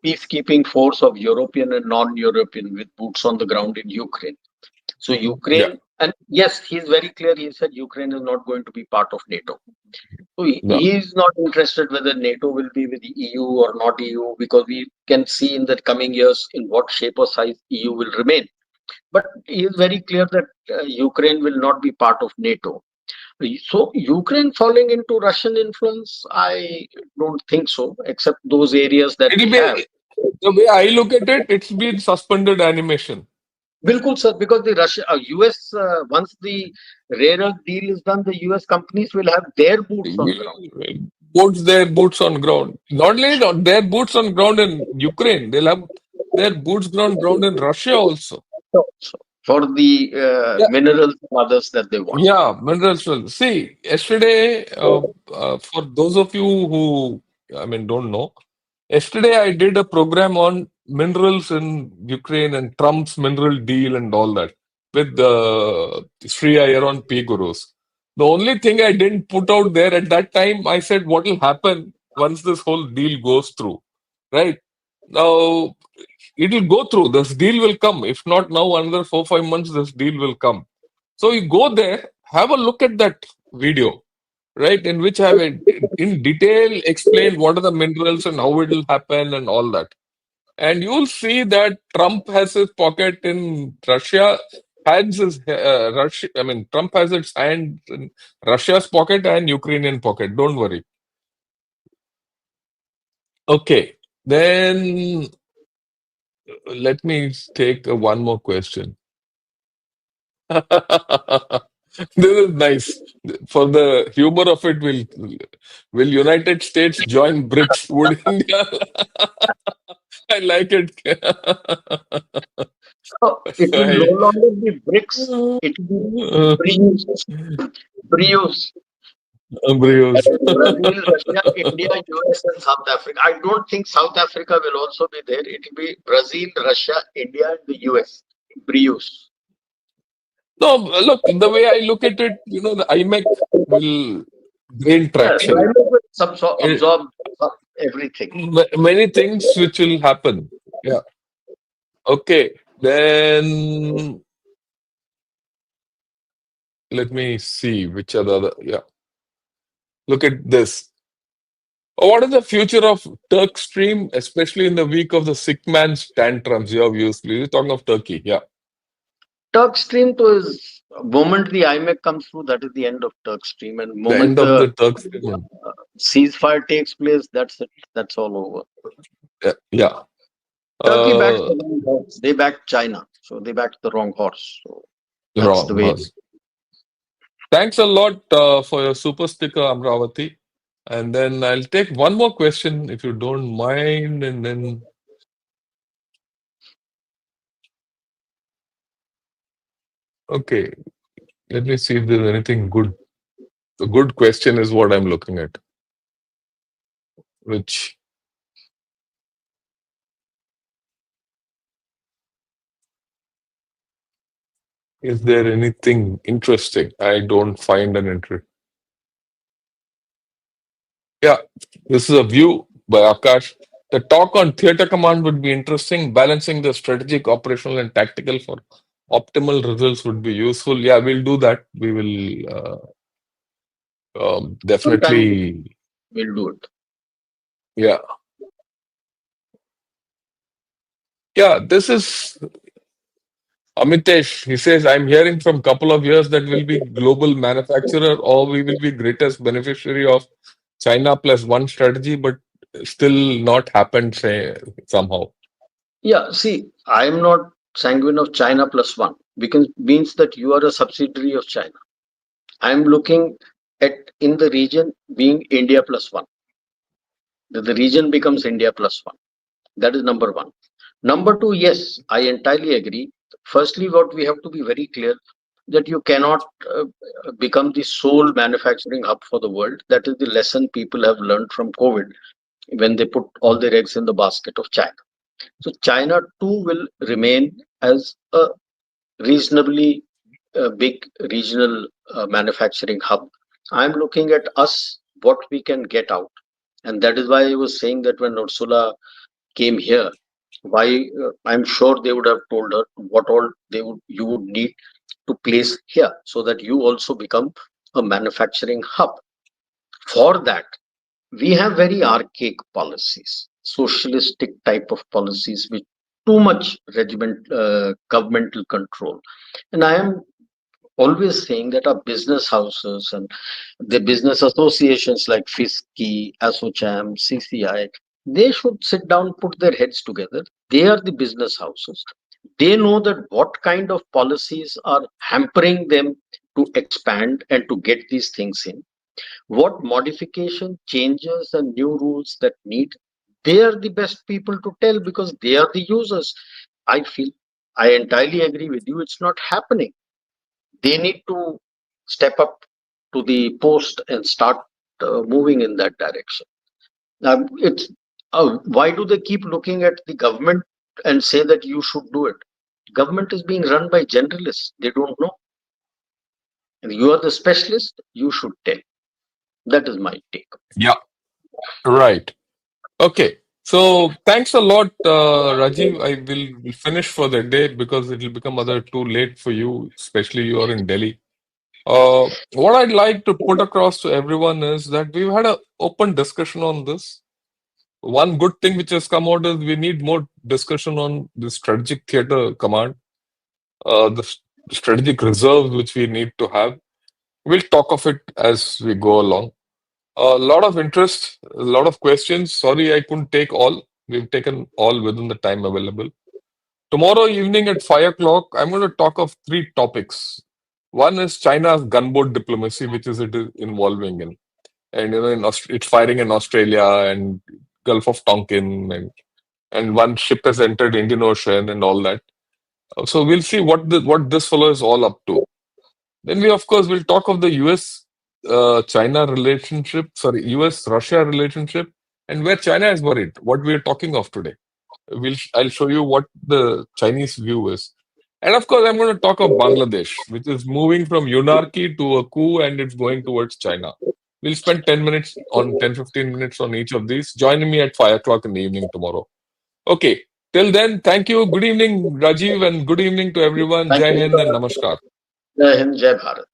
peacekeeping force of European and non-European with boots on the ground in Ukraine. So yeah, Ukraine, and yes, he's very clear. He said Ukraine is not going to be part of NATO. So yeah. he is not interested whether NATO will be with the EU or not EU, because we can see in the coming years in what shape or size EU will remain. But he is very clear that Ukraine will not be part of NATO. So Ukraine falling into Russian influence, I don't think so, except those areas that It'll we have. be the way I look at it, it's been suspended animation. Bilkul, sir, because the US, once the rare earth deal is done, the US companies will have their boots on ground. Puts their boots on ground. Not only not their boots on ground in Ukraine, they'll have their boots on ground in Russia also. So, for the Yeah, minerals and others that they want. yeah, minerals. Well, see, yesterday, for those of you who, I mean, don't know, yesterday I did a program on minerals in Ukraine and Trump's mineral deal and all that with Sri Ayaron P. Gurus. The only thing I didn't put out there at that time, I said, what will happen once this whole deal goes through, right? Now, it will go through. This deal will come. If not now, another 4 5 months, this deal will come. So you go there, have a look at that video, right? In which I have in detail explained what are the minerals and how it will happen and all that. And you'll see that Trump has his pocket in Russia, has his Russia. I mean, Trump has its hand in Russia's pocket and Ukrainian pocket. Don't worry. Okay, then let me take one more question. This is nice. For the humor of it, will United States join BRICS? Would India? I like it. So it will no longer be BRICS, it will be BRIUS. BRIUS. That Embryos. is Brazil, Russia, India, US, and South Africa. I don't think South Africa will also be there. It will be Brazil, Russia, India, and the US. BRIUS. No, look, the way I look at it, the IMEC will gain Yeah, traction. will Eh, absorb everything. Many things which will happen. Yeah. Okay. Then let me see which are the other. Yeah. Look at this. What is the future of Turk Stream, especially in the week of the sick man's tantrums? Your views, please. You're talking of Turkey. Yeah. Turk Stream to is moment the IMEC comes through, that is the end of Turk Stream, and The moment end of the the Turk Stream. ceasefire takes place, that's it. That's all over. Yeah. Yeah. Turkey backs Uh, the wrong horse. They backed China, so they backed the wrong horse. So that's the wrong. way. Horse. Thanks a lot for your super sticker, Amravati. And then I'll take one more question if you don't mind. And then, okay, let me see if there's anything good. A good question is what I'm looking at. Which is there anything interesting? I don't find an entry. Yeah, this is a view by Akash. The talk on theater command would be interesting. Balancing the strategic, operational, and tactical for optimal results would be useful. Yeah, we'll do that. We will Sometime definitely. we'll do it. Yeah, yeah. This is Amitesh. He says, "I'm hearing from couple of years that we'll be global manufacturer, or we will be greatest beneficiary of China plus one strategy, but still not happened. Say somehow." Yeah, see, I am not sanguine of China plus one, because means that you are a subsidiary of China. I am looking at in the region being India plus one. The region becomes India plus one. That is number one. Number two, yes, I entirely agree. Firstly, what we have to be very clear that you cannot become the sole manufacturing hub for the world. That is the lesson people have learned from COVID when they put all their eggs in the basket of China. So China too will remain as a reasonably big regional manufacturing hub. I'm looking at us, what we can get out. And that is why I was saying that when Ursula came here, why I'm sure they would have told her what all you would need to place here so that you also become a manufacturing hub. For that, we have very archaic policies, socialistic type of policies with too much governmental control. And I am always saying that our business houses and the business associations like FISCI, ASOCHAM, CCI, they should sit down, put their heads together. They are the business houses. They know that what kind of policies are hampering them to expand and to get these things in, what modification, changes, and new rules that need. They are the best people to tell because they are the users. I feel I entirely agree with you. It's not happening. They need to step up to the post and start moving in that direction. It's why do they keep looking at the government and say that you should do it? Government is being run by generalists. They don't know. And you are the specialist. You should tell. That is my take. Yeah, right. Okay. So thanks a lot, Rajiv. I will finish for the day because it will become other too late for you, especially you are in Delhi. What I'd like to put across to everyone is that we've had an open discussion on this. One good thing which has come out is we need more discussion on the strategic theater command, the strategic reserves which we need to have. We'll talk of it as we go along. A lot of interest, a lot of questions. Sorry, I couldn't take all. We've taken all within the time available. Tomorrow evening at 5 o'clock, I'm going to talk of three topics. One is China's gunboat diplomacy, which is it is involving in, and it's firing in Australia and Gulf of Tonkin, and one ship has entered Indian Ocean and all that. So we'll see what this fellow is all up to. Then we, of course, will talk of the US China relationship, sorry, US Russia relationship, and where China is worried, what we are talking of today. I'll show you what the Chinese view is. And of course, I'm going to talk of Bangladesh, which is moving from unarchy to a coup and it's going towards China. We'll spend 10 minutes on 10-15 minutes on each of these. Join me at 5 o'clock in the evening tomorrow. Okay. Till then, thank you. Good evening, Rajiv, and good evening to everyone. Thank Jai you. Hind and Namaskar. Jai Hind, Jai Bharat.